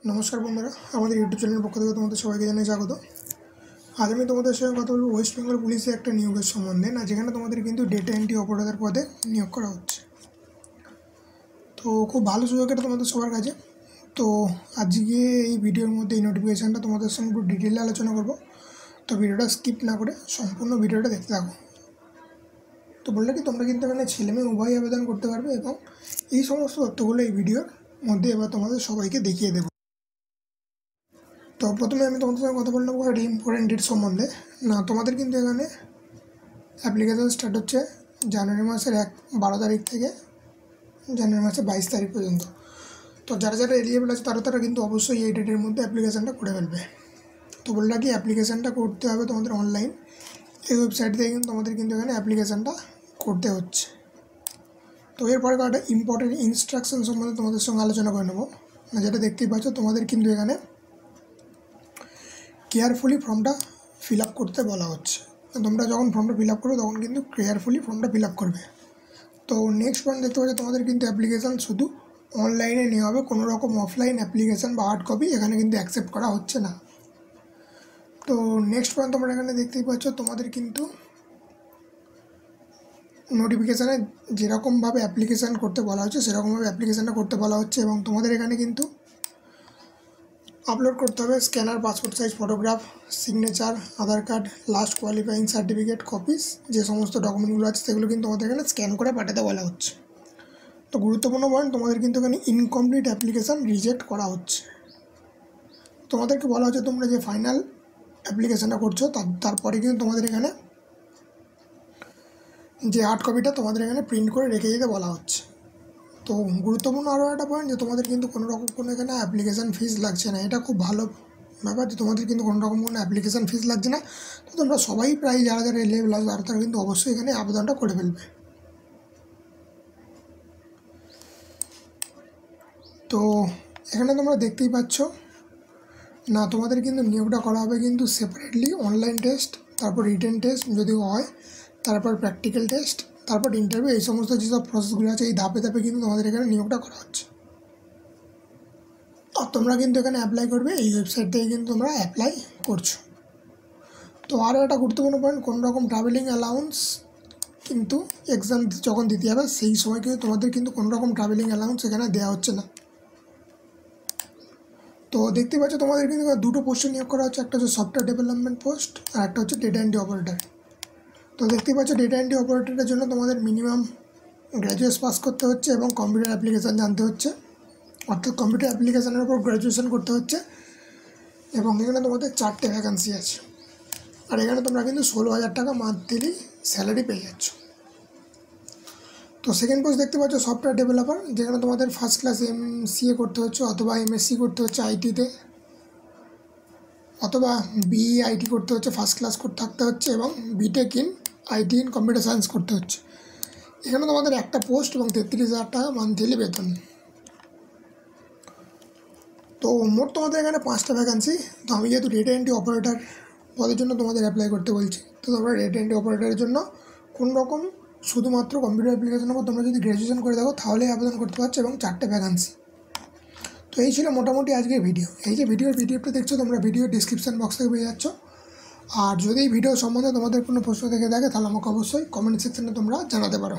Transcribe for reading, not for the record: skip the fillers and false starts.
নমস্কার বন্ধুরা, আমাদের ইউটিউব চ্যানেলের পক্ষ থেকে তোমাদের সবাইকে জানাই স্বাগত। আজ আমি তোমাদের সঙ্গে কথা বলবো ওয়েস্ট বেঙ্গল পুলিশের একটা নিয়োগের সম্বন্ধে, যেখানে তোমাদের কিন্তু ডেটা এন্ট্রি অপারেটর পদে নিয়োগ করা হচ্ছে। তো খুব ভালো সুযোগ এটা তোমাদের সবার কাছে। তো আজকে এই ভিডিওর মধ্যে এই নোটিফিকেশানটা তোমাদের সঙ্গে পুরো ডিটেলে আলোচনা করবো। তো ভিডিওটা স্কিপ না করে সম্পূর্ণ ভিডিওটা দেখতে থাকো। তো বললে কি, তোমরা কিন্তু এখানে ছেলে মেয়ে উভয় আবেদন করতে পারবে এবং এই সমস্ত তথ্যগুলো এই ভিডিওর মধ্যে এবার তোমাদের সবাইকে দেখিয়ে দেবো। তো প্রথমে আমি তোমাদের সঙ্গে কথা বললাম একটা ইম্পর্টেন্ট ডেট সম্বন্ধে। তোমাদের কিন্তু এখানে অ্যাপ্লিকেশান স্টার্ট হচ্ছে জানুয়ারি মাসের 12 তারিখ থেকে জানুয়ারি মাসের 22 তারিখ পর্যন্ত। তো যারা যারা এলিজিবল আছে তারা কিন্তু অবশ্যই এই ডেটের মধ্যে অ্যাপ্লিকেশানটা করে ফেলবে। তো বললাম কি, অ্যাপ্লিকেশানটা করতে হবে তোমাদের অনলাইন। এই ওয়েবসাইট থেকে কিন্তু তোমাদের কিন্তু এখানে অ্যাপ্লিকেশানটা করতে হচ্ছে। তো এরপরে একটা ইম্পর্টেন্ট ইনস্ট্রাকশন সম্বন্ধে তোমাদের সঙ্গে আলোচনা করে নেবো। যেটা দেখতেই পাচ্ছ, তোমাদের কিন্তু এখানে কেয়ারফুলি ফর্মটা ফিল আপ করতে বলা হচ্ছে। তোমরা যখন ফর্মটা ফিল আপ করবে তখন কিন্তু কেয়ারফুলি ফর্মটা ফিল আপ করবে। তো নেক্সট পয়েন্ট দেখতে পাচ্ছ, তোমাদের কিন্তু অ্যাপ্লিকেশান শুধু অনলাইনে নেওয়া হবে, কোনো রকম অফলাইন অ্যাপ্লিকেশান বা হার্ড কপি এখানে কিন্তু অ্যাকসেপ্ট করা হচ্ছে না। তো নেক্সট পয়েন্ট তোমরা এখানে দেখতেই পাচ্ছ, তোমাদের কিন্তু নোটিফিকেশানে যেরকমভাবে অ্যাপ্লিকেশান করতে বলা হচ্ছে সেরকমভাবে অ্যাপ্লিকেশানটা করতে বলা হচ্ছে। এবং তোমাদের এখানে কিন্তু আপলোড করতে হবে scanner, passport size photograph, signature, Aadhaar card, last qualifying certificate copies, যে সমস্ত ডকুমেন্টগুলো আছে সেগুলো কিন্তু তোমাদের এখানে স্ক্যান করে পাঠাতে বলা হচ্ছে। তো গুরুত্বপূর্ণ পয়েন্ট, তোমাদের কিন্তু এখানে ইনকমপ্লিট অ্যাপ্লিকেশান রিজেক্ট করা হচ্ছে। তোমাদেরকে বলা হচ্ছে তোমরা যে ফাইনাল অ্যাপ্লিকেশানটা করছো তারপরে কিন্তু তোমাদের এখানে যে হার্ড কপিটা তোমাদের এখানে প্রিন্ট করে রেখে দিতে বলা হচ্ছে। তো গুরুত্বপূর্ণ আরও একটা পয়েন্ট, যে তোমাদের কিন্তু কোনো এখানে অ্যাপ্লিকেশান ফিস লাগছে না। এটা খুব ভালো ব্যাপার যে তোমাদের কিন্তু কোনো অ্যাপ্লিকেশান ফিস লাগছে না। তো তোমরা সবাই প্রায় যারা যারা এলিজিবল আছে তারা কিন্তু অবশ্যই এখানে আবেদনটা করে ফেলবে। তো এখানে তোমরা দেখতেই পাচ্ছ, তোমাদের কিন্তু নিয়োগটা করা হবে কিন্তু সেপারেটলি অনলাইন টেস্ট, তারপর রিটেন টেস্ট যদি হয়, তারপর প্র্যাকটিক্যাল টেস্ট, তারপর ইন্টারভিউ, এই সমস্ত যেসব প্রসেসগুলো আছে এই ধাপে ধাপে কিন্তু তোমাদের এখানে নিয়োগটা করা হচ্ছে। আর তোমরা কিন্তু এখানে অ্যাপ্লাই করবে এই ওয়েবসাইট থেকে কিন্তু তোমরা অ্যাপ্লাই করছো। তো আরও একটা গুরুত্বপূর্ণ পয়েন্ট, কোনো রকম ট্রাভেলিং অ্যালাউন্স কিন্তু এক্সাম যখন দিতে হবে সেই সময় কিন্তু তোমাদের কিন্তু কোনো রকম ট্রাভেলিং অ্যালাউন্স এখানে দেওয়া হচ্ছে না। তো দেখতে পাচ্ছ, তোমাদের কিন্তু দুটো পোস্টে নিয়োগ করা হচ্ছে, একটা হচ্ছে সফটওয়্যার ডেভেলপমেন্ট পোস্ট আর একটা হচ্ছে ডেটা এন্ট্রি অপারেটর। তো দেখতে পাচ্ছ, ডেটা এন্ট্রি অপারেটরের জন্য তোমাদের মিনিমাম গ্র্যাজুয়েট পাস করতে হচ্ছে এবং কম্পিউটার অ্যাপ্লিকেশান জানতে হচ্ছে, অর্থাৎ কম্পিউটার অ্যাপ্লিকেশানের উপর গ্র্যাজুয়েশন করতে হচ্ছে। এবং এখানে তোমাদের 4টে ভ্যাকান্সি আছে, আর এখানে তোমরা কিন্তু 16,000 টাকা মান্থলি স্যালারি পেয়ে যাচ্ছ। তো সেকেন্ড পোস্ট দেখতে পাচ্ছ সফটওয়্যার ডেভেলপার, যেখানে তোমাদের ফার্স্ট ক্লাস MCA করতে হচ্ছে অথবা MSc করতে হচ্ছে আইটিতে, অথবা BE/IT করতে হচ্ছে, ফার্স্ট ক্লাস করতে থাকতে হচ্ছে, এবং BTech in IT in computer science করতে হচ্ছে। এখানে তোমাদের একটা পোস্ট এবং 33,000 টাকা মান্থলি বেতন। তো মোট তোমাদের এখানে 5টা ভ্যাকান্সি। তো আমি যেহেতু ডেটা এন্ট্রি অপারেটর পদের জন্য তোমাদের অ্যাপ্লাই করতে বলছি, তো তোমরা ডেটা এন্ট্রি অপারেটরের জন্য কোনো রকম শুধুমাত্র কম্পিউটার অ্যাপ্লিকেশনের উপর তোমরা যদি গ্র্যাজুয়েশন করে থাকো তাহলেই আবেদন করতে পারছো, এবং 4টে ভ্যাকান্সি। তো এই ছিল মোটামুটি আজকের ভিডিও। এই যে ভিডিওর পিডিএফটা দেখছো তোমরা ভিডিও ডিসক্রিপশান বক্স থেকে পেয়ে যাচ্ছ। আর যদি এই ভিডিও সম্বন্ধে তোমাদের কোনো প্রশ্ন থেকে থাকে তাহলে আমাকে অবশ্যই কমেন্ট সেকশনে তোমরা জানাতে পারো।